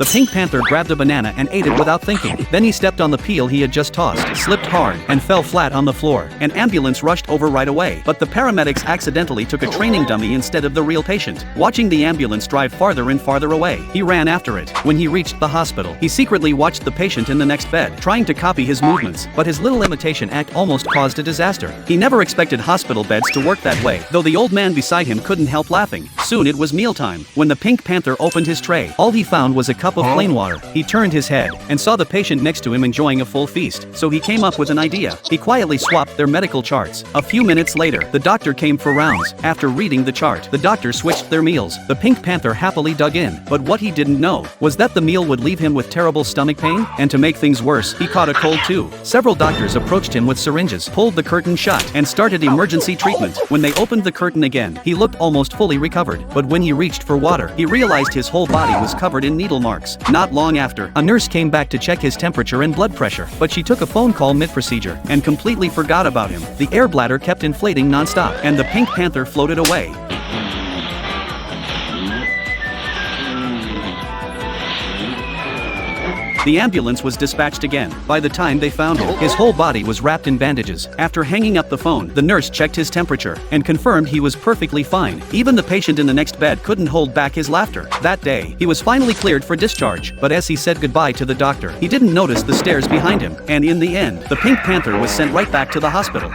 The Pink Panther grabbed a banana and ate it without thinking. Then he stepped on the peel he had just tossed, slipped hard, and fell flat on the floor. An ambulance rushed over right away, but the paramedics accidentally took a training dummy instead of the real patient. Watching the ambulance drive farther and farther away, he ran after it. When he reached the hospital, he secretly watched the patient in the next bed, trying to copy his movements, but his little imitation act almost caused a disaster. He never expected hospital beds to work that way, though the old man beside him couldn't help laughing. Soon it was mealtime. When the Pink Panther opened his tray, all he found was a cup of plain water. He turned his head and saw the patient next to him enjoying a full feast, so he came up with an idea. He quietly swapped their medical charts. A few minutes later, the doctor came for rounds. After reading the chart, the doctor switched their meals. The Pink Panther happily dug in, but what he didn't know was that the meal would leave him with terrible stomach pain, and to make things worse, he caught a cold too. Several doctors approached him with syringes, pulled the curtain shut, and started emergency treatment. When they opened the curtain again, he looked almost fully recovered, but when he reached for water, he realized his whole body was covered in needle marks. Not long after, a nurse came back to check his temperature and blood pressure, but she took a phone call mid-procedure and completely forgot about him. The air bladder kept inflating non-stop, and the Pink Panther floated away. The ambulance was dispatched again. By the time they found him, his whole body was wrapped in bandages. After hanging up the phone, the nurse checked his temperature and confirmed he was perfectly fine. Even the patient in the next bed couldn't hold back his laughter. That day, he was finally cleared for discharge, but as he said goodbye to the doctor, he didn't notice the stairs behind him, and in the end, the Pink Panther was sent right back to the hospital.